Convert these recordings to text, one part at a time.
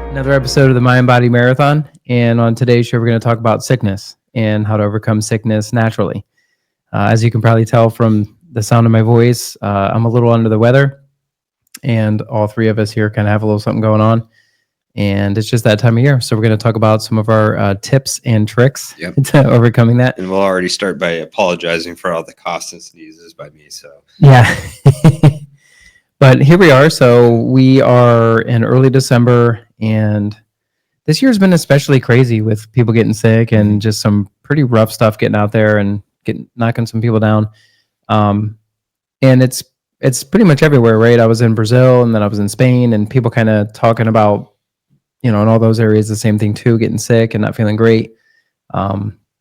Another episode of the Mind Body Marathon. And on today's show, we're going to talk about sickness and how to overcome sickness naturally. As you can probably tell from the sound of my voice, I'm a little under the weather. And all three of us here kind of have a little something going on. And it's just that time of year. So we're going to talk about some of our tips and tricks to overcoming that. And we'll already start by apologizing for all the coughs and sneezes by me. So yeah. But here we are. So we are in early December, and this year's been especially crazy with people getting sick and just some pretty rough stuff getting out there and knocking some people down. And it's pretty much everywhere, right? I was in Brazil and then I was in Spain, and people kind of talking about, in all those areas, the same thing too, getting sick and not feeling great.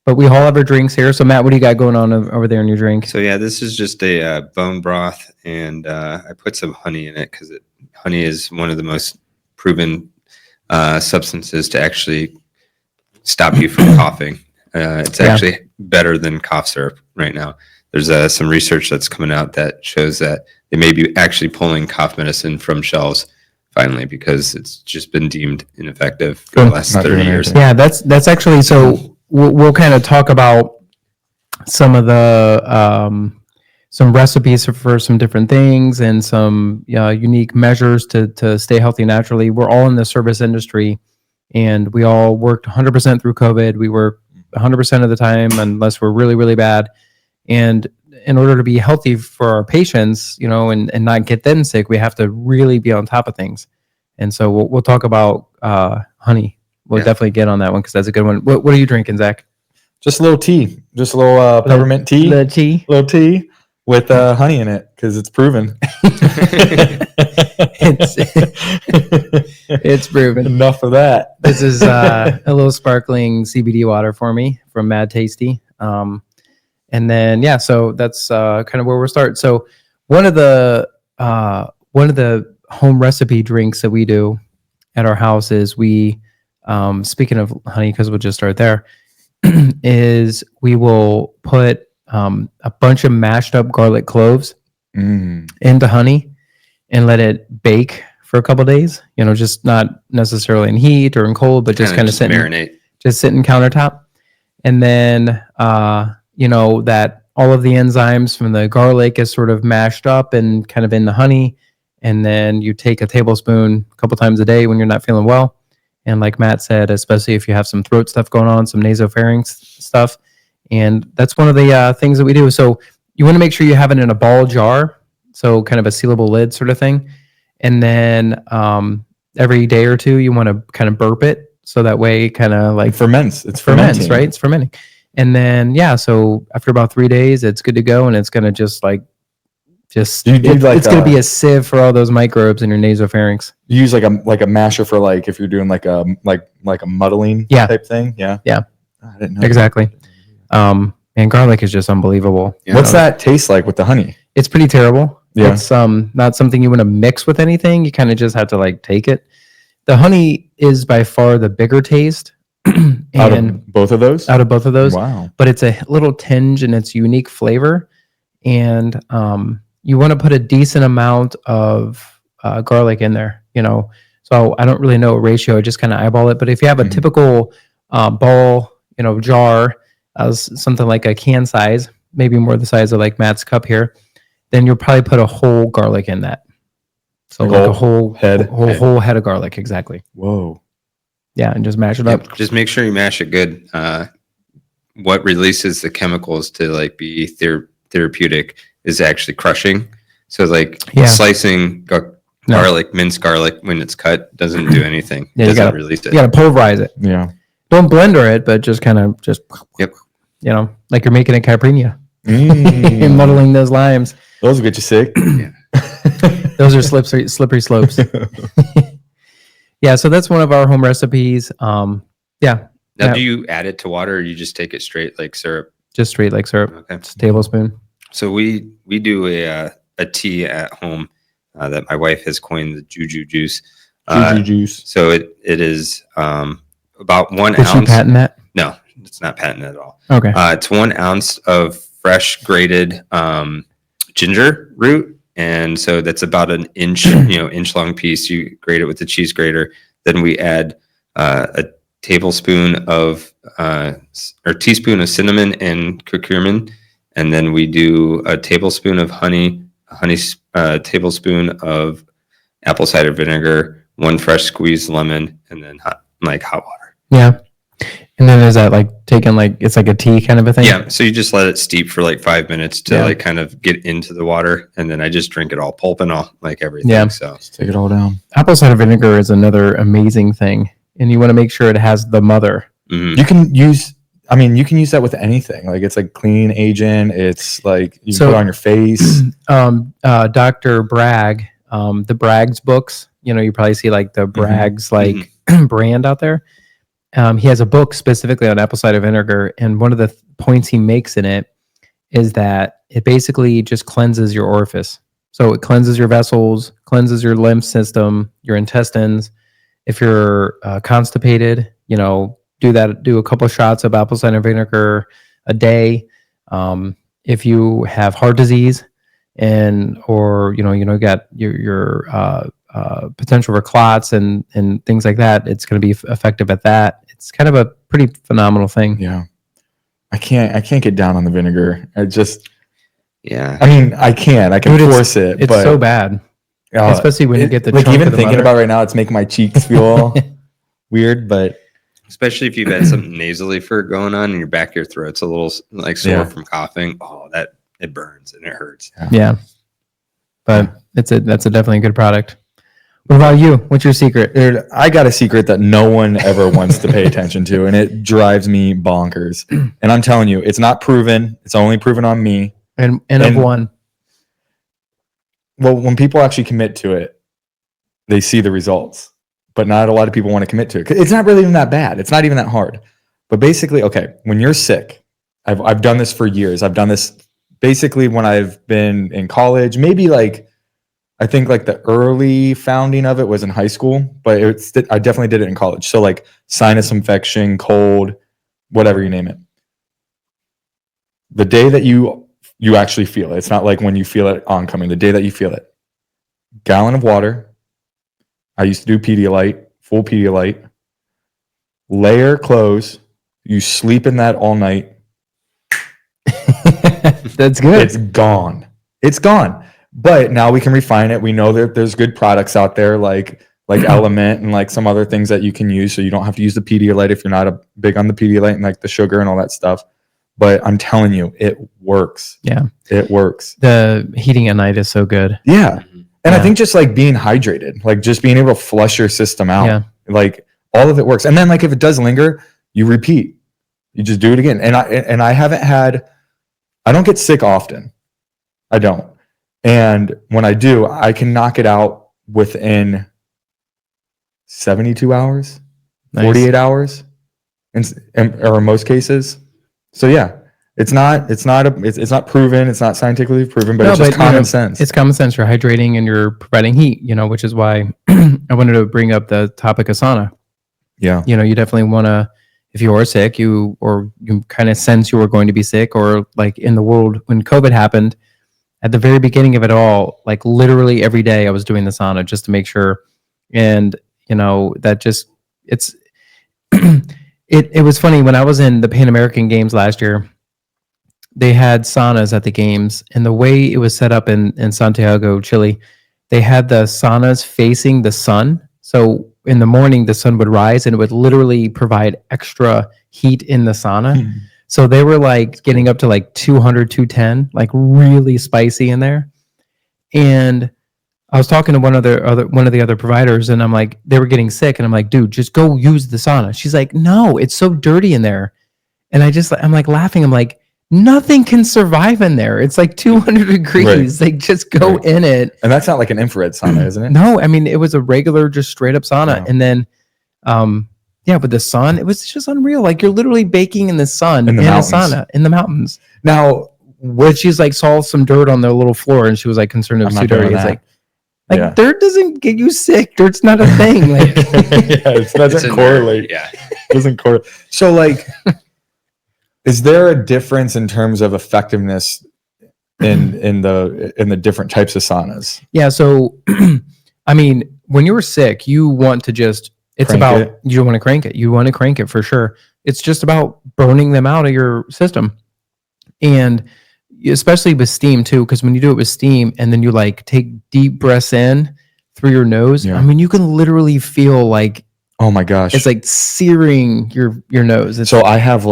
But we all have our drinks here. So Matt, what do you got going on over there in your drink? So yeah, this is just a bone broth, and I put some honey in it because honey is one of the most proven substances to actually stop you from coughing. It's actually better than cough syrup right now. There's some research that's coming out that shows that they may be actually pulling cough medicine from shelves finally because it's just been deemed ineffective for the last 30 years. Yeah, that's actually, so we'll kind of talk about some of the some recipes for some different things and some unique measures to stay healthy naturally. We're all in the service industry, and we all worked 100% through COVID. We work 100% of the time unless we're really, really bad. And in order to be healthy for our patients, and not get them sick, we have to really be on top of things. And so we'll talk about honey. We'll definitely get on that one because that's a good one. What are you drinking, Zach? Just a little tea. Just a little peppermint tea. Little tea with honey in it because it's proven. It's proven. Enough of that. This is a little sparkling CBD water for me from Mad Tasty. And then, so that's kind of where we'll start. So one of the home recipe drinks that we do at our house is we, speaking of honey, because we'll just start there, is we will put a bunch of mashed up garlic cloves into honey and let it bake for a couple of days. Just not necessarily in heat or in cold, but just kind of marinate. Just sit in countertop. And then, that all of the enzymes from the garlic is sort of mashed up and kind of in the honey. And then you take a tablespoon a couple times a day when you're not feeling well. And like Matt said, especially if you have some throat stuff going on, some nasopharynx stuff. And that's one of the things that we do. So you want to make sure you have it in a ball jar. So kind of a sealable lid sort of thing. And then every day or two, you want to kind of burp it. So that way it kind of like ferments. It's ferments, right? It's fermenting. And then, so after about 3 days, it's good to go. And it's going to just it's going to be a sieve for all those microbes in your nasopharynx. You use like a masher for if you're doing like a muddling type thing. Yeah. Yeah. I didn't know. Exactly. And garlic is just unbelievable. What's that taste like with the honey? It's pretty terrible. Yeah. It's not something you want to mix with anything. You kind of just have to take it. The honey is by far the bigger taste. Out of both of those? Out of both of those. Wow. But it's a little tinge and it's unique flavor. And you want to put a decent amount of garlic in there, So I don't really know a ratio. I just kind of eyeball it. But if you have a typical ball, jar, something like a can size, maybe more the size of like Matt's cup here, then you'll probably put a whole garlic in that. So like a whole head of garlic. Exactly. Whoa. Yeah, and just mash it up. Just make sure you mash it good. What releases the chemicals to be therapeutic is actually crushing. So slicing garlic, minced garlic when it's cut doesn't do anything. It doesn't release it. You got to pulverize it. Yeah. Don't blender it, but just kind of like you're making a caipirinha and muddling those limes. Those will get you sick. Yeah. Those are slippery slopes. Yeah, so that's one of our home recipes. Now, do you add it to water, or you just take it straight like syrup? Just straight like syrup. Okay. Just a tablespoon. So we do a tea at home that my wife has coined the juju juice. Juju juice. So it is about 1 ounce. Did she patent that? No, it's not patent at all. Okay. It's 1 ounce of fresh grated ginger root. And so that's about an inch, inch long piece. You grate it with the cheese grater. Then we add a tablespoon of or teaspoon of cinnamon and curcumin, and then we do a tablespoon of honey, a tablespoon of apple cider vinegar, 1 fresh squeezed lemon, and then hot water. Yeah. And then is that like taking like, it's like a tea kind of a thing? Yeah. So you just let it steep for like 5 minutes to like kind of get into the water. And then I just drink it all pulp and all, like everything. Yeah. So Just take it all down. Apple cider vinegar is another amazing thing. And you want to make sure it has the mother. mhm. You can use that with anything. Like it's like cleaning agent. It's like you can put it on your face. Dr. Bragg, the Bragg's books, you probably see like the Bragg's like brand out there. He has a book specifically on apple cider vinegar. And one of the points he makes in it is that it basically just cleanses your orifice. So it cleanses your vessels, cleanses your lymph system, your intestines. If you're constipated, do a couple shots of apple cider vinegar a day. If you have heart disease or got your potential for clots and things like that, it's going to be effective at that. It's kind of a pretty phenomenal thing. Yeah. I can't get down on the vinegar. I Yeah. can force it. It's but, so bad, especially when you get the like chunk even of the thinking mother. about it right now, it's making my cheeks feel weird, but Especially if you've had something nasally for going on and your back of your throat's a little like sore from coughing. Oh, that it burns and it hurts. Yeah, but that's definitely a good product. What about you? What's your secret? dude, I got a secret that no one ever wants to pay attention to, and it drives me bonkers. And I'm telling you, it's not proven. It's only proven on me. And of one. Well, when people actually commit to it, they see the results. But not a lot of people want to commit to it. It's not really even that bad. It's not even that hard. But basically, okay, when you're sick, I've done this for years. I've done this basically when I've been in college. Maybe like I think like the early founding of it was in high school, but I definitely did it in college. So like sinus infection, cold, whatever you name it. The day that you actually feel it, it's not like when you feel it oncoming. The day that you feel it, gallon of water. I used to do Pedialyte, full Pedialyte. Layer clothes. You sleep in that all night. That's good. It's gone. It's gone. But now we can refine it. We know that there's good products out there like Element and like some other things that you can use. So you don't have to use the Pedialyte if you're not big on the Pedialyte and like the sugar and all that stuff. But I'm telling you, it works. Yeah. It works. The heating at night is so good. Yeah. And Yeah. I think just like being hydrated, like just being able to flush your system out, Yeah. like all of it works. And then like if it does linger, you repeat. You just do it again. And I don't get sick often. I don't. And when I do, I can knock it out within 72 hours, Nice. 48 hours, or in most cases. So yeah. It's not proven. It's not scientifically proven, but it's just common sense. It's common sense. You're hydrating and you're providing heat, which is why I wanted to bring up the topic of sauna. Yeah. You definitely want to, if you are sick, you kind of sense you were going to be sick, or like in the world when COVID happened, at the very beginning of it all, like literally every day I was doing the sauna just to make sure. And, that just, it was funny when I was in the Pan American Games last year. They had saunas at the games, and the way it was set up in Santiago, Chile, they had the saunas facing the sun. So in the morning, the sun would rise and it would literally provide extra heat in the sauna. So they were like getting up to like 200, 210, like really spicy in there. And I was talking to one of the other providers, and I'm like, they were getting sick, and I'm like, dude, just go use the sauna. She's like, no, it's so dirty in there. And I'm like laughing. I'm like, nothing can survive in there. It's like 200 degrees. Right. Like just go in it. And that's not like an infrared sauna, isn't it? No, I mean, it was a regular, just straight up sauna. Wow. And then, with the sun, it was just unreal. Like you're literally baking in the sun in a sauna in the mountains. Now, But she's like saw some dirt on the little floor, and she was like concerned it was too dirty. It's like dirt doesn't get you sick. Dirt's not a thing. Like it doesn't correlate. Yeah. It doesn't correlate. So like, is there a difference in terms of effectiveness in the different types of saunas? Yeah. So, I mean, when you're sick, you want to just It's Crank about, it. you want to crank it. You want to crank it for sure. It's just about burning them out of your system. And especially with steam too, because when you do it with steam and then you like take deep breaths in through your nose, Yeah. I mean, you can literally feel like Oh my gosh. it's like searing your nose. It's, So I've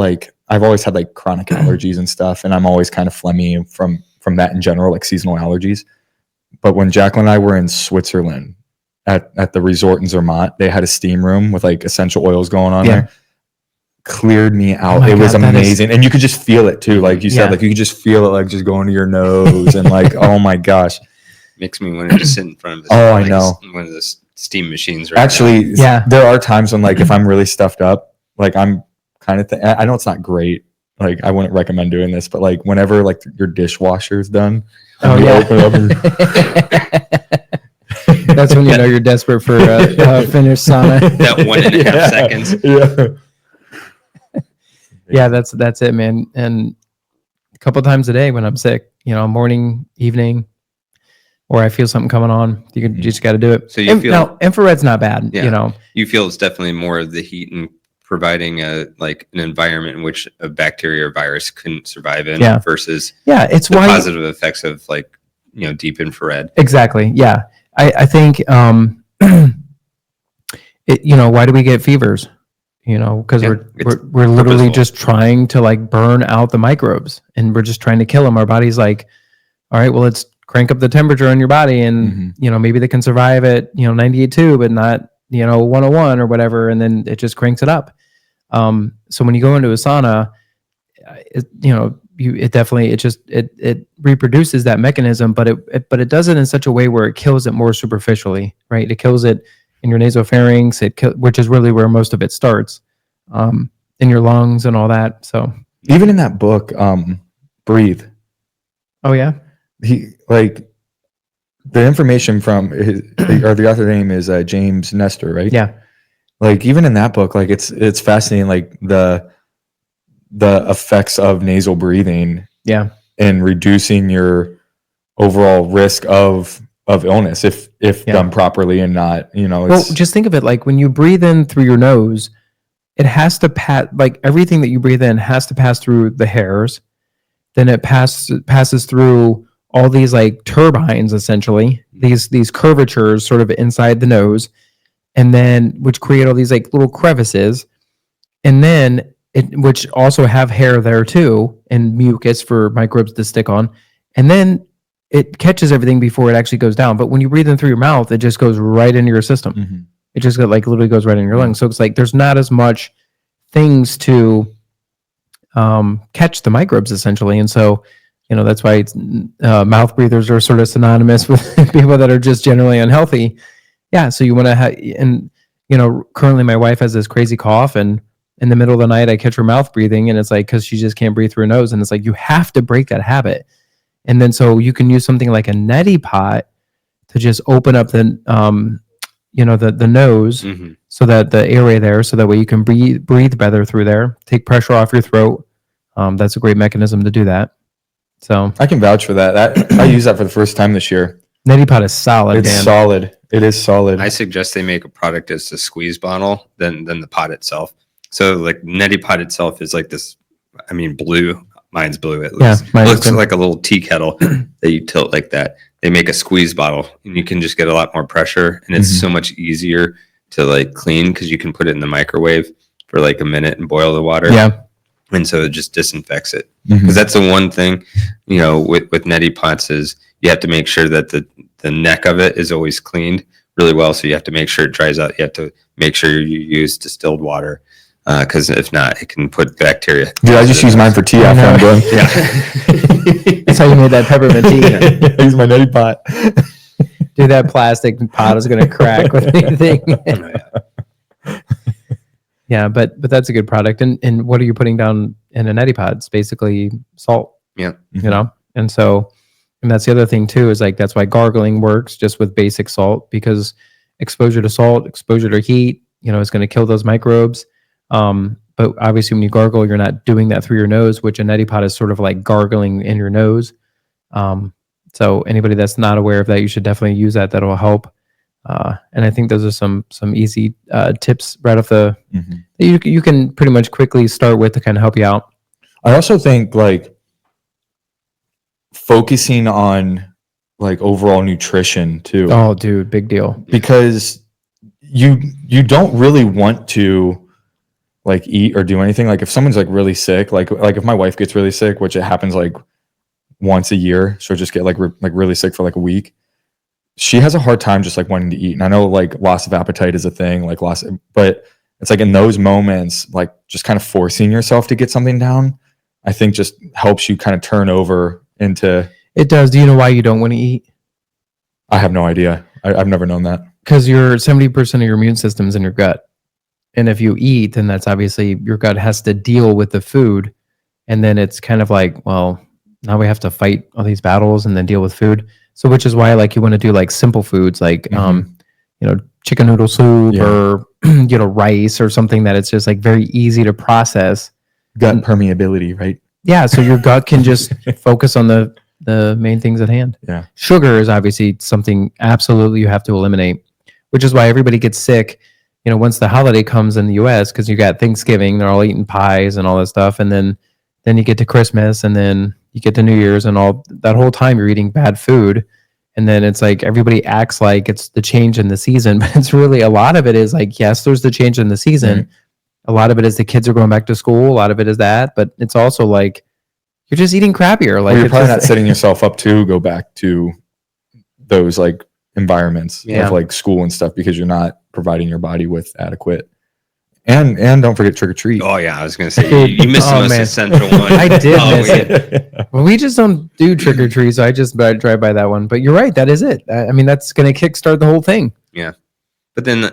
always had like chronic allergies and stuff, and I'm always kind of phlegmy from that in general, like seasonal allergies. But when Jacqueline and I were in Switzerland at the resort in Zermatt, they had a steam room with like essential oils going on there. Cleared me out. my It was God, that is- amazing. And you could just feel it too. Like you said, Yeah. like you could just feel it like just going to your nose and like, oh my gosh. Makes me want to just sit in front of Oh, I know. one of those steam machines right now. Actually, Yeah. there are times when like if I'm really stuffed up, like I'm kind of I know it's not great. Like I wouldn't recommend doing this, but like whenever like your dishwasher's done, and oh you yeah. open it up and That's when you know you're desperate for a finished sauna. That 1.5 seconds. Yeah. Yeah, that's it, man. And a couple times a day when I'm sick, morning, evening, or I feel something coming on, you just got to do it. So you feel- now infrared's not bad, Yeah. You feel it's definitely more of the heat and providing an environment in which a bacteria or virus couldn't survive in versus Yeah, it's the why positive effects of deep infrared. exactly. Yeah, I think why do we get fevers? Because Yeah, we're literally purposeful. just trying to like burn out the microbes, and we're just trying to kill them. Our body's like, all right, well, let's crank up the temperature in your body, and maybe they can survive at 98.2, but not 101 or whatever, and then it just cranks it up. So when you go into a sauna, it reproduces that mechanism, but it does it in such a way where it kills it more superficially, right? It kills it in your nasopharynx, which is really where most of it starts, in your lungs and all that. So Even in that book, Breathe, oh yeah, he like the information from the author name is James Nestor, right? yeah, Like even in that book, like it's fascinating, like the effects of nasal breathing yeah, and reducing your overall risk of illness if done properly and not, well, just think of it like when you breathe in through your nose, it has to pass, like everything that you breathe in has to pass through the hairs. Then it passes through all these like turbines, essentially, these curvatures sort of inside the nose, and then which create all these like little crevices, and then which also have hair there too, and mucus for microbes to stick on, and then it catches everything before it actually goes down. But when you breathe in through your mouth, it just goes right into your system. It just literally goes right in your lungs. So it's like there's not as much things to catch the microbes essentially, and so that's why it's, mouth breathers are sort of synonymous with people that are just generally unhealthy. Yeah, so you want to have, and currently my wife has this crazy cough, and in the middle of the night I catch her mouth breathing, and it's like because she just can't breathe through her nose, and it's like you have to break that habit. And then so you can use something like a neti pot to just open up the the nose, so that the airway there, so that way you can breathe better through there, take pressure off your throat. That's a great mechanism to do that. So I can vouch for that. I used that for the first time this year. neti pot is solid. It's man. solid. It is solid. I suggest they make a product as a squeeze bottle than the pot itself. So like neti pot itself is like this, blue. Mine's blue at least. Yeah, mine it is looks too. like a little tea kettle that you tilt like that. They make a squeeze bottle, and you can just get a lot more pressure, and it's so much easier to like clean because you can put it in the microwave for like a minute and boil the water. Yeah. And so it just disinfects it. Because that's the one thing, with neti pots is you have to make sure that the neck of it is always cleaned really well. So you have to make sure it dries out. You have to make sure you use distilled water. Because if not, it can put bacteria. Dude, I just use mine for tea after I'm done. Yeah. That's how you made that peppermint tea. I use my neti pot. Dude, that plastic pot is going to crack with anything. Yeah, but that's a good product. And what are you putting down in a neti pot? It's basically salt. Yeah. And so, and that's the other thing too, is like that's why gargling works just with basic salt, because exposure to salt, exposure to heat, is going to kill those microbes. But obviously when you gargle, you're not doing that through your nose, which a neti pot is sort of like gargling in your nose. So anybody that's not aware of that, you should definitely use that. That'll help. And I think those are some easy tips right off the Mhm. that you can pretty much quickly start with to kind of help you out. I also think like focusing on like overall nutrition too, Oh, dude, big deal. because you don't really want to like eat or do anything. Like if someone's like really sick, like if my wife gets really sick, which it happens like once a year, she'll just get like really sick for like a week. She has a hard time just like wanting to eat. And I know like loss of appetite is a thing, like but it's like in those moments, like just kind of forcing yourself to get something down, I think just helps you kind of turn over into. It does. Do you know why you don't want to eat? I have no idea. I've never known that. Because 70% of your immune system is in your gut. And if you eat, then that's obviously your gut has to deal with the food. And then it's kind of like, well, now we have to fight all these battles and then deal with food. So which is why like you want to do like simple foods like chicken noodle soup or rice or something that it's just like very easy to process. Gut permeability, right? Yeah, so your gut can just focus on the main things at hand. Yeah. Sugar is obviously something absolutely you have to eliminate, which is why everybody gets sick, once the holiday comes in the US, because you got Thanksgiving, they're all eating pies and all that stuff. And then you get to Christmas and then you get to New Year's and all that whole time you're eating bad food. And then it's like everybody acts like it's the change in the season, but it's really a lot of it is like, yes, there's the change in the season. Mm-hmm. A lot of it is the kids are going back to school. A lot of it is that, but it's also like you're just eating crappier. Like you're probably not setting yourself up to go back to those like environments of like school and stuff because you're not providing your body with adequate. And don't forget trick or treat. Oh yeah, I was gonna say you missed the most essential one. I did miss it. Well, we just don't do trick or treat, so I just drive by that one. But you're right, that is it. I mean, that's gonna kickstart the whole thing. Yeah, but then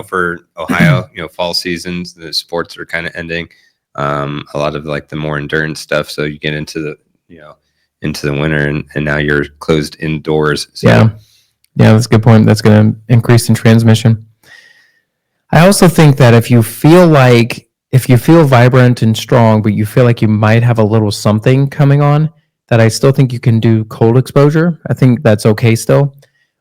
for Ohio, fall seasons, the sports are kind of ending. A lot of like the more endurance stuff. So you get into the into the winter, and now you're closed indoors. So. Yeah, that's a good point. That's going to increase in transmission. I also think that if you feel vibrant and strong, but you feel like you might have a little something coming on, that I still think you can do cold exposure. I think that's okay still.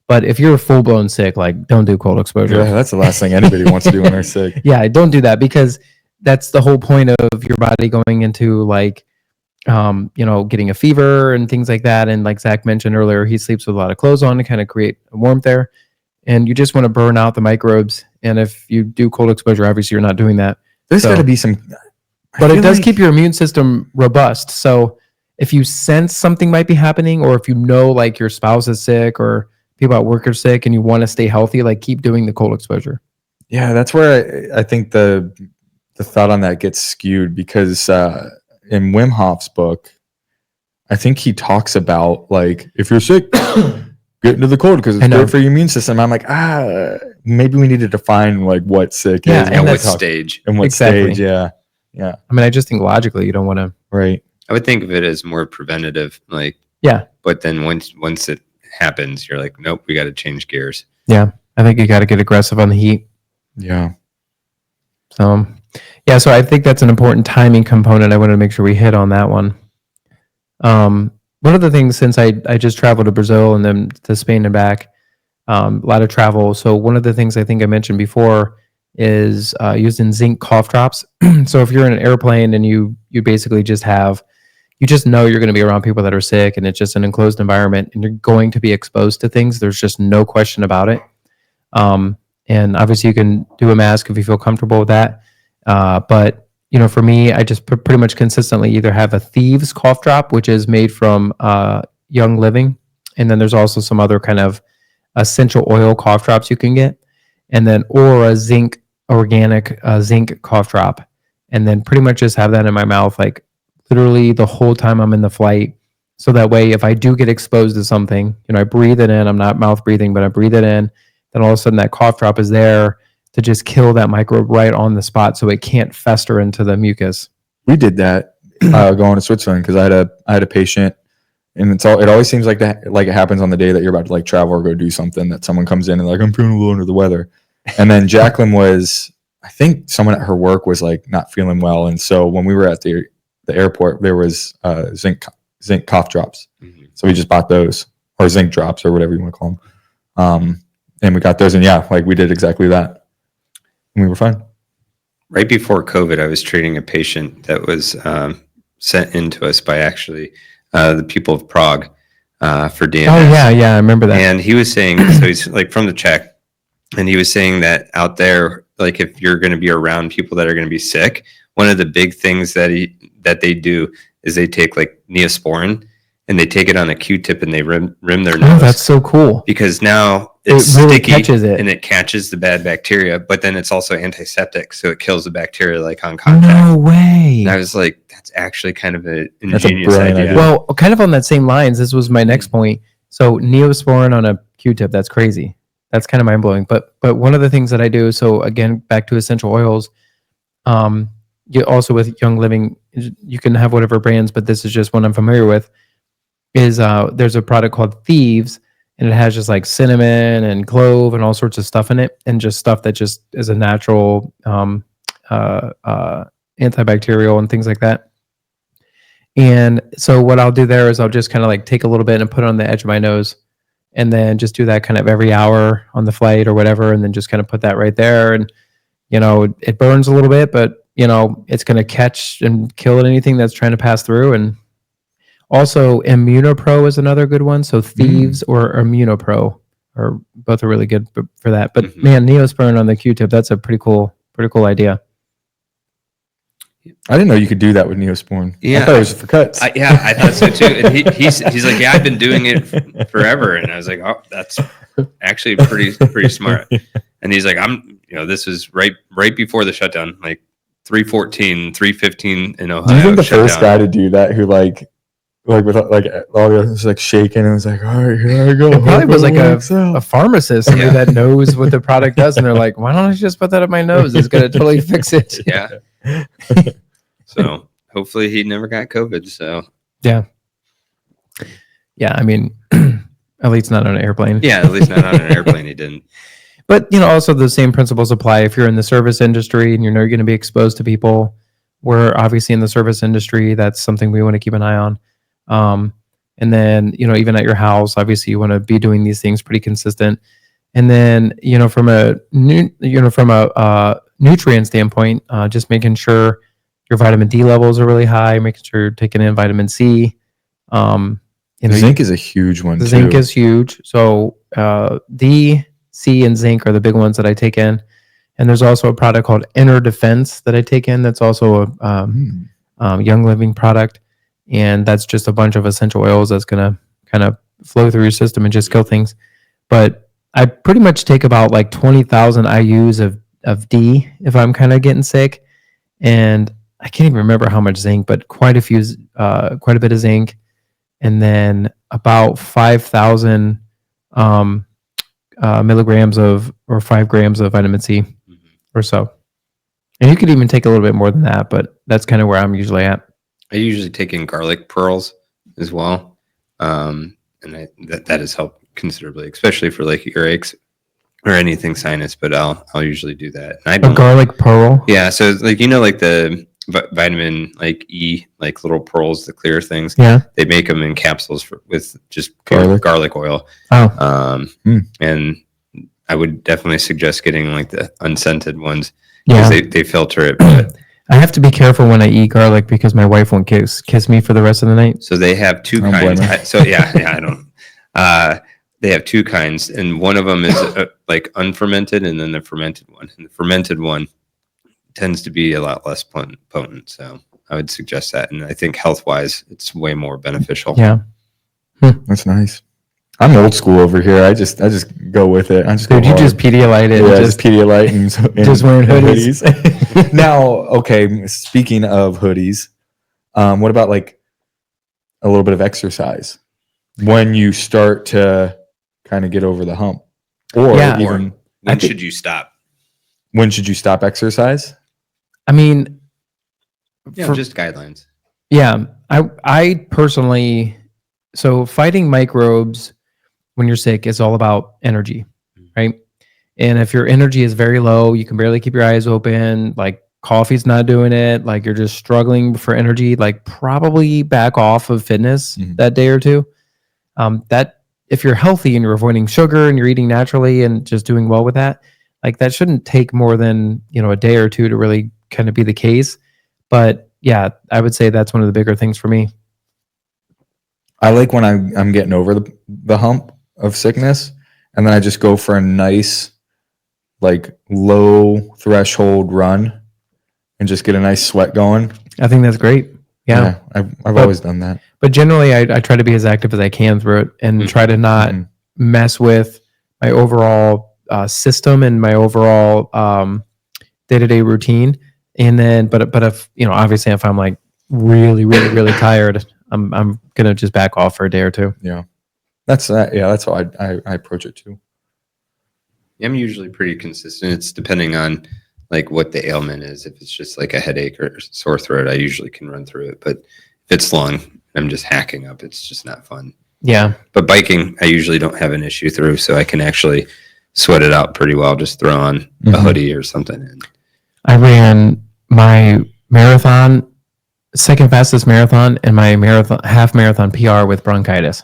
But if you're full blown sick, like don't do cold exposure. Yeah, that's the last thing anybody wants to do when they're sick. Yeah, don't do that because that's the whole point of your body going into like, getting a fever and things like that. And like Zach mentioned earlier, he sleeps with a lot of clothes on to kind of create warmth there. And you just want to burn out the microbes. And if you do cold exposure, obviously you're not doing that. There's got to be some, but it does keep your immune system robust. So if you sense something might be happening, or if like your spouse is sick or people at work are sick and you want to stay healthy, like keep doing the cold exposure. Yeah, that's where I think the thought on that gets skewed because in Wim Hof's book, I think he talks about like if you're sick, get into the cold because it's good for your immune system. I'm like, maybe we need to define like what sick is and what stage. And what stage, yeah. I mean, I just think logically you don't want to. Right. I would think of it as more preventative, like but then once it happens, you're like, nope, we got to change gears. Yeah, I think you got to get aggressive on the heat. Yeah. So, so I think that's an important timing component. I wanted to make sure we hit on that one. One of the things, since I just traveled to Brazil and then to Spain and back, a lot of travel. So one of the things I think I mentioned before is using zinc cough drops. So if you're in an airplane and you basically just know you're going to be around people that are sick and it's just an enclosed environment and you're going to be exposed to things. There's just no question about it. And obviously you can do a mask if you feel comfortable with that. But for me, I just pretty much consistently either have a Thieves cough drop, which is made from Young Living. And then there's also some other kind of essential oil cough drops you can get. And then, or a zinc organic zinc cough drop. And then pretty much just have that in my mouth, like literally the whole time I'm in the flight. So that way, if I do get exposed to something, I breathe it in. I'm not mouth breathing, but I breathe it in. Then all of a sudden that cough drop is there to just kill that microbe right on the spot so it can't fester into the mucus. We did that going to Switzerland because I had a patient, and it always seems like that, like it happens on the day that you're about to like travel or go do something, that someone comes in and like, I'm feeling a little under the weather. And then Jacqueline I think someone at her work was like not feeling well. And so when we were at the airport, there was zinc cough drops. Mm-hmm. So we just bought those, or zinc drops, or whatever you want to call them. And we got those, and yeah, like we did exactly that. And we were fine. Right before COVID, I was treating a patient that was sent into us by actually the people of Prague for DNS. Oh yeah, I remember that. And he was saying, so he's like from the Czech, and he was saying that out there, like if you're going to be around people that are going to be sick, one of the big things that they do is they take like Neosporin and they take it on a Q-tip and they rim their nose. Oh, that's so cool. Because now it's really sticky catches it. and it catches the bad bacteria, but then it's also antiseptic, so it kills the bacteria like on contact. No way. And I was like, that's actually kind of an That's a ingenious brilliant idea. idea. Well, kind of on that same lines, this was my next point. So Neosporin on a Q-tip, that's crazy. That's kind of mind blowing. But one of the things that I do, so again, back to essential oils, you also with Young Living, you can have whatever brands, but this is just one I'm familiar with, is there's a product called Thieves, and it has just like cinnamon and clove and all sorts of stuff in it, and just stuff that just is a natural antibacterial and things like that. And so what I'll do there is I'll just kind of like take a little bit and put it on the edge of my nose, and then just do that kind of every hour on the flight or whatever, and then just kind of put that right there. And it burns a little bit, but it's going to catch and kill anything that's trying to pass through. And also Immunopro is another good one. So Thieves or Immunopro are both really good for that. But man, Neosporin on the Q-tip, that's a pretty cool idea. I didn't know you could do that with Neosporin. Yeah. I thought it was for cuts. I thought so too. And he's like, yeah, I've been doing it forever. And I was like, oh, that's actually pretty smart. And he's like, this was right before the shutdown, like 3:15 in Ohio. Do you think the first down. guy to do that who like with like all the others like shaking and was like, all right, here I go. It probably was like a a pharmacist, somebody that knows what the product does, and they're like, why don't I just put that up my nose? It's going to totally fix it. Yeah. So hopefully he never got COVID. So Yeah. I mean, at least not on an airplane. yeah, at least not on an airplane he didn't. But also the same principles apply if you're in the service industry and you're going to be exposed to people. We're obviously in the service industry. That's something we want to keep an eye on. And then even at your house, obviously you want to be doing these things pretty consistent. And then from a nutrient standpoint, just making sure your vitamin D levels are really high, making sure you're taking in vitamin C. Zinc is a huge one. Zinc is huge. So D, C, and zinc are the big ones that I take in. And there's also a product called Inner Defense that I take in. That's also a Young Living product. And that's just a bunch of essential oils that's going to kind of flow through your system and just kill things. But I pretty much take about like 20,000 IUs of D if I'm kind of getting sick. And I can't even remember how much zinc, but quite a bit of zinc. And then about 5,000 milligrams or 5 grams of vitamin C or so. And you could even take a little bit more than that, but that's kind of where I'm usually at. I usually take in garlic pearls as well. And that has helped considerably, especially for like earaches or anything sinus, but I'll usually do that. And A garlic pearl? Yeah. So like, like the vitamin like E, like little pearls, the clear things. Yeah. They make them in capsules with just garlic oil. Oh. And I would definitely suggest getting like the unscented ones Yeah. because they filter it. But I have to be careful when I eat garlic because my wife won't kiss me for the rest of the night. so they have two I don't blame kinds. her. I don't. They have two kinds, and one of them is like unfermented, and then the fermented one. And the fermented one tends to be a lot less potent. So I would suggest that, and I think health-wise, it's way more beneficial. Yeah. That's nice. I'm old school over here. I just go with it. I just Dude, go you hard. just Pedialyte it. Yeah, and just Pedialyte and just wearing hoodies. Now, okay, speaking of hoodies, what about like a little bit of exercise when you start to kind of get over the hump? Or Yeah. even When should you stop? when should you stop exercise? I mean, Yeah, just guidelines. yeah, I personally, so fighting microbes when you're sick is all about energy, right? And if your energy is very low, you can barely keep your eyes open, like coffee's not doing it, like you're just struggling for energy, like probably back off of fitness that day or two. That if you're healthy and you're avoiding sugar and you're eating naturally and just doing well with that, like that shouldn't take more than, a day or two to really kind of be the case. But yeah, I would say that's one of the bigger things for me. I like when I'm getting over the hump of sickness, and then I just go for a nice, like, low threshold run and just get a nice sweat going. I think that's great. Yeah. I've always done that. But generally, I try to be as active as I can through it and try to not mess with my overall system and my overall day-to-day routine. And then, but if, obviously if I'm like really, really, really tired, I'm going to just back off for a day or two. Yeah. That's how I approach it too. I'm usually pretty consistent. It's depending on like what the ailment is. If it's just like a headache or sore throat, I usually can run through it. But if it's lung, I'm just hacking up. It's just not fun. Yeah. But biking, I usually don't have an issue through, so I can actually sweat it out pretty well. Just throw on a hoodie or something. I ran my marathon, second fastest marathon, and my half marathon PR with bronchitis.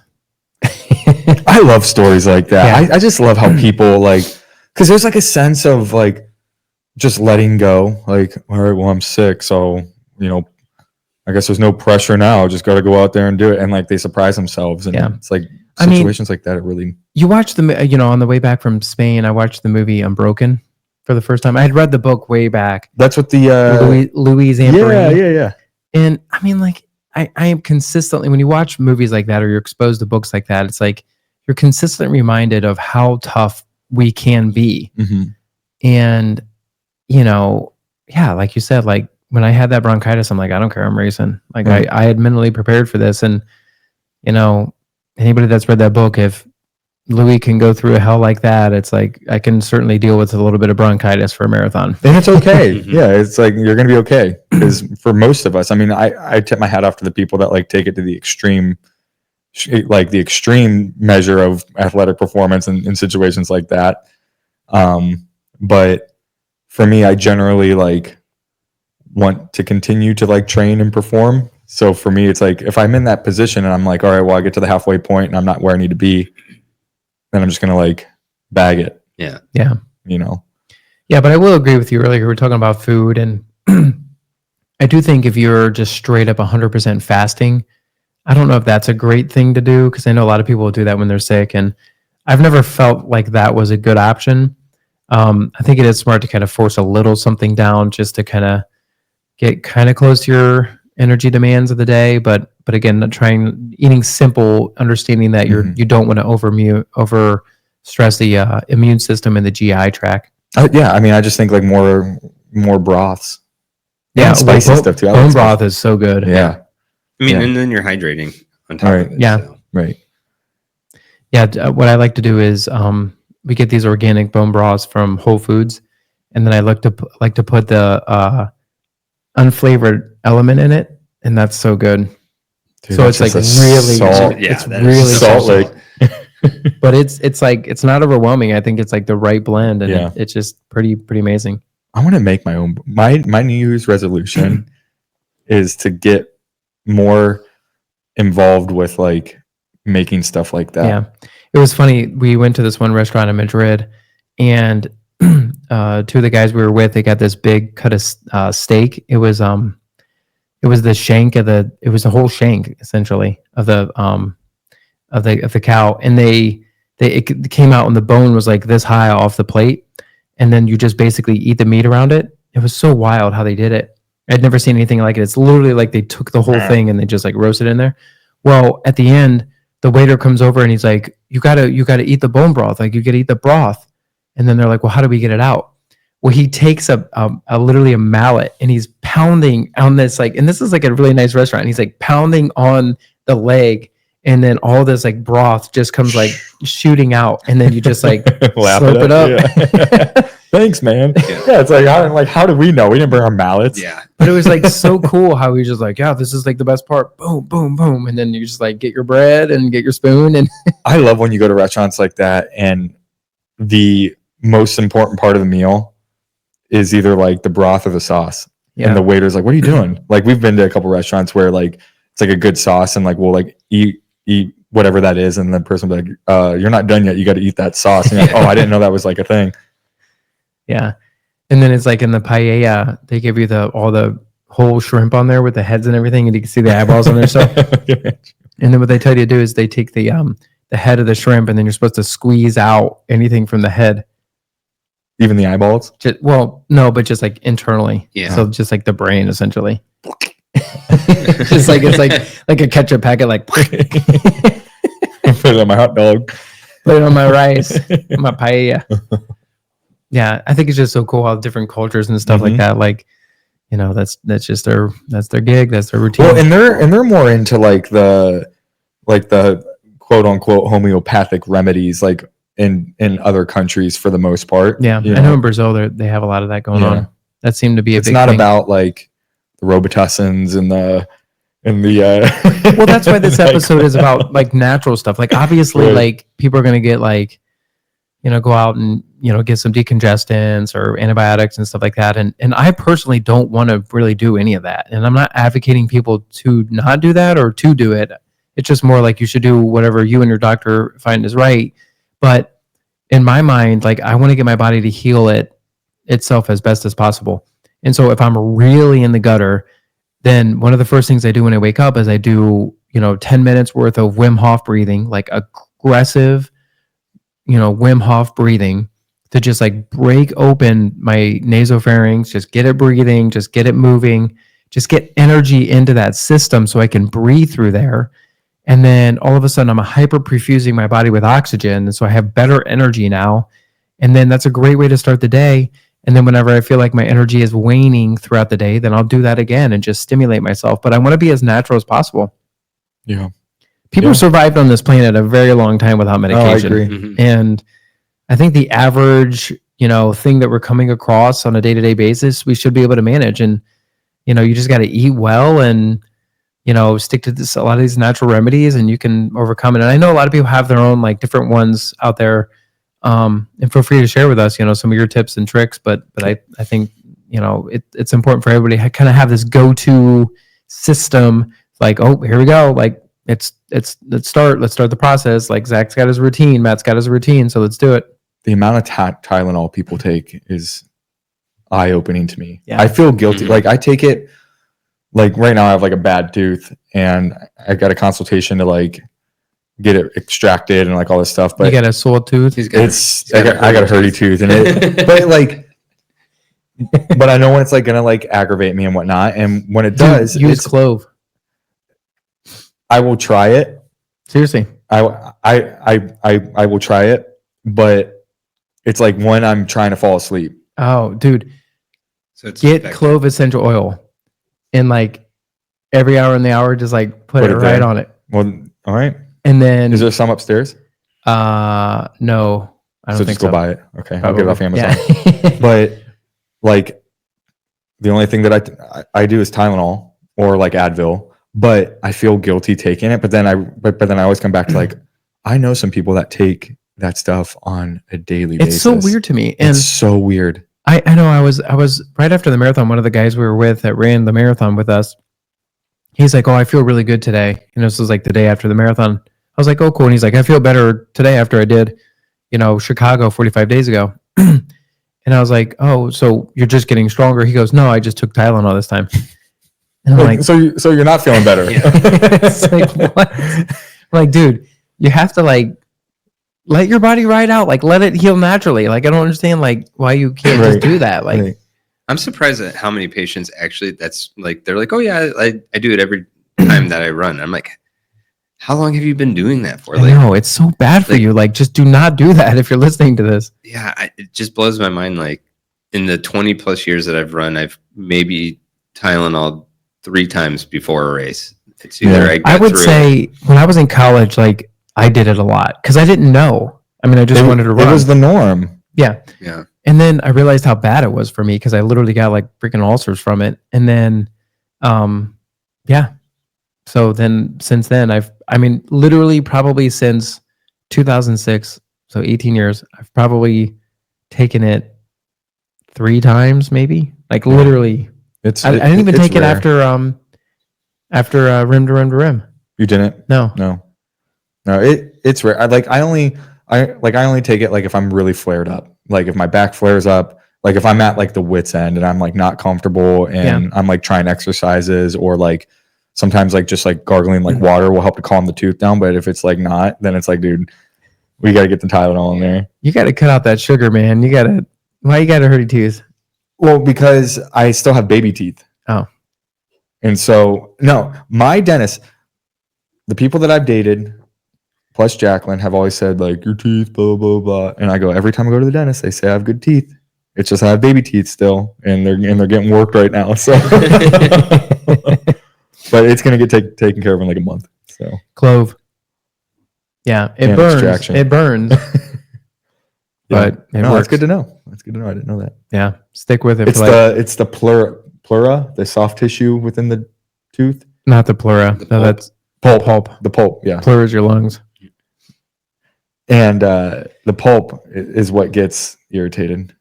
I love stories like that. Yeah. I just love how people because there's like a sense of like just letting go. Like, all right, well, I'm sick, so I guess there's no pressure now. Just got to go out there and do it. And like they surprise themselves. And it's like situations like that. It really. You watch on the way back from Spain, I watched the movie Unbroken for the first time. I had read the book way back. That's what the Louise Amperini. Yeah. And I mean, like I am consistently, when you watch movies like that or you're exposed to books like that, it's like you're consistently reminded of how tough we can be. Mm-hmm. And like you said, like when I had that bronchitis, I'm like, I don't care, I'm racing. Like I had mentally prepared for this. And anybody that's read that book, if Louis can go through a hell like that, it's like I can certainly deal with a little bit of bronchitis for a marathon. Then it's okay. Yeah, it's like you're gonna be okay. Because for most of us, I mean, I tip my hat off to the people that like take it to the extreme, like the extreme measure of athletic performance in situations like that. But for me, I generally like want to continue to like train and perform. So for me, it's like if I'm in that position and I'm like, all right, well, I get to the halfway point and I'm not where I need to be, then I'm just gonna like bag it. Yeah. Yeah. Yeah, but I will agree with you earlier. We were talking about food, and I do think if you're just straight up 100% fasting, I don't know if that's a great thing to do, because I know a lot of people will do that when they're sick, and I've never felt like that was a good option. I think it is smart to kind of force a little something down just to kind of get kind of close to your energy demands of the day. But again, eating simple, understanding that you don't want to over stress the immune system and the GI tract. Yeah. I mean, I just think like more broths. Yeah, and spicy stuff too. Bone broth is so good. Yeah. I mean, and then you're hydrating on top of it. Yeah. So. Right. Yeah. What I like to do is we get these organic bone broths from Whole Foods, and then I like to put the unflavored element in it, and that's so good. Dude, so it's like really salt. Yeah, it's that really is Salt so Lake. but it's like it's not overwhelming. I think it's like the right blend, and it's just pretty amazing. I want to make my own. My New Year's resolution is to get more involved with like making stuff like that. Yeah, it was funny. We went to this one restaurant in Madrid, and two of the guys we were with, they got this big cut of steak. It was the shank it was the whole shank essentially of the cow, and it came out and the bone was like this high off the plate, and then you just basically eat the meat around it. It was so wild how they did it. I'd never seen anything like it. It's literally like they took the whole thing and they just like roasted it in there. Well, at the end, the waiter comes over and he's like, you gotta eat the bone broth. Like you gotta eat the broth. And then they're like, well, how do we get it out? Well, he takes a literally a mallet and he's pounding on this, like, and this is like a really nice restaurant. And he's like pounding on the leg, and then all this like broth just comes like shooting out, and then you just like slurp it up. Yeah. Thanks, man. Yeah, it's like how did we know? We didn't bring our mallets. Yeah. But it was like so cool how he was just like, yeah, this is like the best part. Boom, boom, boom. And then you just like get your bread and get your spoon. And I love when you go to restaurants like that and the most important part of the meal is either like the broth or the sauce. Yeah. And the waiter's like, what are you doing? Like we've been to a couple restaurants where like it's like a good sauce and like we'll like eat whatever that is, and the person will be like, "You're not done yet. You got to eat that sauce." And you're like, "Oh, I didn't know that was like a thing." Yeah. And then it's like in the paella, they give you all the whole shrimp on there with the heads and everything, and you can see the eyeballs on there. So, and then what they tell you to do is they take the head of the shrimp, and then you're supposed to squeeze out anything from the head. Even the eyeballs? Well, no, but just like internally. Yeah. So just like the brain, essentially. Just like it's like a ketchup packet, like Put it on my hot dog. put it on my rice, my paella. Yeah, I think it's just so cool how different cultures and stuff like that. Like, you know, that's just their gig, that's their routine. Well, and they're more into like the quote unquote homeopathic remedies, like in other countries for the most part. Yeah, I know in Brazil they have a lot of that going on. That seemed to be it's big not thing. about like the Robitussin and the well, that's why this episode is about like natural stuff. Like obviously, like people are gonna get like, you know, go out and, you know, get some decongestants or antibiotics and stuff like that. And I personally don't want to really do any of that. And I'm not advocating people to not do that or to do it. It's just more like you should do whatever you and your doctor find is right. But in my mind, like I want to get my body to heal itself as best as possible. And so if I'm really in the gutter, then one of the first things I do when I wake up is I do, you know, 10 minutes worth of Wim Hof breathing, like aggressive, you know, Wim Hof breathing to just like break open my nasopharynx, just get it breathing, just get it moving, just get energy into that system so I can breathe through there. And then all of a sudden I'm hyper perfusing my body with oxygen. And so I have better energy now. And then that's a great way to start the day. And then whenever I feel like my energy is waning throughout the day, then I'll do that again and just stimulate myself. But I want to be as natural as possible. Yeah. People survived on this planet a very long time without medication. Oh, I agree. And I think the average, you know, thing that we're coming across on a day-to-day basis, we should be able to manage. And, you know, you just got to eat well and, you know, stick to a lot of these natural remedies and you can overcome it. And I know a lot of people have their own like different ones out there. And feel free to share with us, you know, some of your tips and tricks. But I think, you know, it's important for everybody to kind of have this go-to system. Like, oh, here we go. Like, let's start the process. Like Zach's got his routine, Matt's got his routine, so let's do it. The amount of Tylenol people take is eye-opening to me. Yeah. I feel guilty. Like I take it, like right now I have like a bad tooth and I got a consultation to like get it extracted and like all this stuff. But you got a sore tooth. I got a hurdy tooth and it, but like, but I know when it's like gonna like aggravate me and whatnot. And when it does, use clove. I will try it. Seriously. I will try it, but it's like when I'm trying to fall asleep. Oh, dude. So it's get clove essential oil and like every hour in the hour, just like put it right there on it. Well, all right. And then is there some upstairs? No, I don't think just so. Go buy it. Okay. Probably. I'll get it off Amazon. Yeah. But like the only thing that I do is Tylenol or like Advil, but I feel guilty taking it. But then I always come back to like, I know some people that take that stuff on a daily basis. It's so weird to me. And it's so weird. I know I was right after the marathon. One of the guys we were with that ran the marathon with us, he's like, "Oh, I feel really good today." You know, this was like the day after the marathon. I was like, "Oh, cool." And he's like, "I feel better today after I did, you know, Chicago 45 days ago." And I was like, "Oh, so you're just getting stronger?" He goes, "No, I just took Tylenol this time." And I'm like, so you're not feeling better. it's like, what? I'm like, dude, you have to like let your body ride out, like let it heal naturally. Like I don't understand like why you can't just do that. Like I'm surprised at how many patients actually that's like they're like, "Oh yeah, I do it every time that I run." I'm like, how long have you been doing that for? Like, no, it's so bad for you. Like, just do not do that if you're listening to this. Yeah, it just blows my mind. Like, in the 20 plus years that I've run, I've maybe Tylenol 3 times before a race. It's either I would say when I was in college, like I did it a lot because I didn't know. I mean, I just wanted to run. It was the norm. Yeah. Yeah. And then I realized how bad it was for me because I literally got like freaking ulcers from it. And then, yeah. So then since then, I mean, literally probably since 2006, so 18 years, I've probably taken it 3 times, maybe. Like literally. I didn't even take rare. it after rim to rim to rim. You didn't? No. No. No, it's rare. I only take it like if I'm really flared up. Like if my back flares up, like if I'm at like the wit's end and I'm like not comfortable and I'm like trying exercises, or like sometimes like just like gargling like water will help to calm the tooth down. But if it's like not, then it's like, dude, we got to get the Tylenol in there. You got to cut out that sugar, man. Why you got to hurt your teeth? Well, because I still have baby teeth. Oh. And so, no, my dentist, the people that I've dated, plus Jacqueline, have always said, like, your teeth, blah, blah, blah. And I go, every time I go to the dentist, they say I have good teeth. It's just I have baby teeth still, and they're getting worked right now. So, but it's going to get taken care of in like a month. So, clove. Yeah, it burns. Extraction. It burns. But it no, works. that's good to know. That's good to know. I didn't know that. Yeah, stick with it. It's the pleura, the soft tissue within the tooth. Not the pleura. No, that's pulp. The pulp, yeah. Pleura is your lungs. And the pulp is what gets irritated.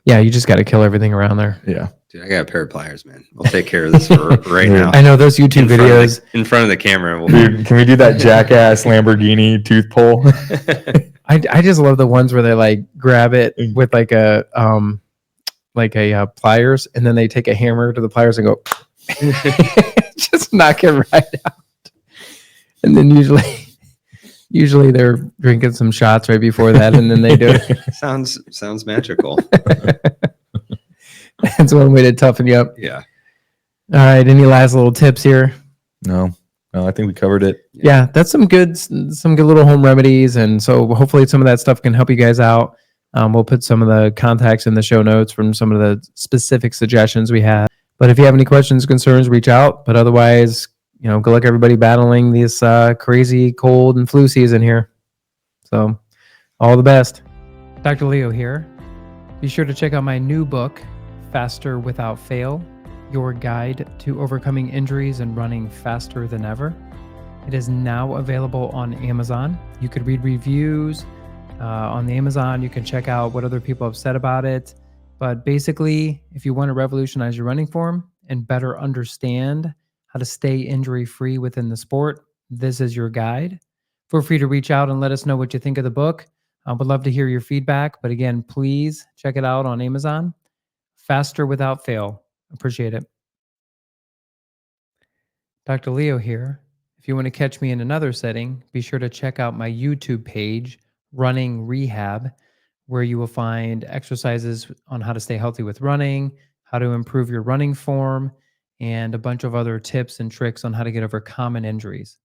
Yeah, you just got to kill everything around there. Yeah. Dude, I got a pair of pliers, man. We'll take care of this right now. I know those YouTube videos. In front of the camera. Dude, can we do that jackass Lamborghini tooth pull? I just love the ones where they like grab it with like a pliers, and then they take a hammer to the pliers and go just knock it right out. And then usually they're drinking some shots right before that, and then they do it. Sounds magical. That's one way to toughen you up. Yeah. All right. Any last little tips here? No, I think we covered it. Yeah, that's some good little home remedies, and so hopefully some of that stuff can help you guys out. We'll put some of the contacts in the show notes from some of the specific suggestions we had. But if you have any questions, concerns, reach out. But otherwise, good luck everybody battling this crazy cold and flu season here. So, all the best. Dr. Leo here. Be sure to check out my new book, Faster Without Fail, Your Guide to Overcoming Injuries and Running Faster Than Ever. It is now available on Amazon. You could read reviews on the Amazon. You can check out what other people have said about it. But basically, if you want to revolutionize your running form and better understand how to stay injury-free within the sport, this is your guide. Feel free to reach out and let us know what you think of the book. I would love to hear your feedback. But again, please check it out on Amazon. Faster Without Fail. Appreciate it. Dr. Leo here. If you want to catch me in another setting, be sure to check out my YouTube page, Running Rehab, where you will find exercises on how to stay healthy with running, how to improve your running form, and a bunch of other tips and tricks on how to get over common injuries.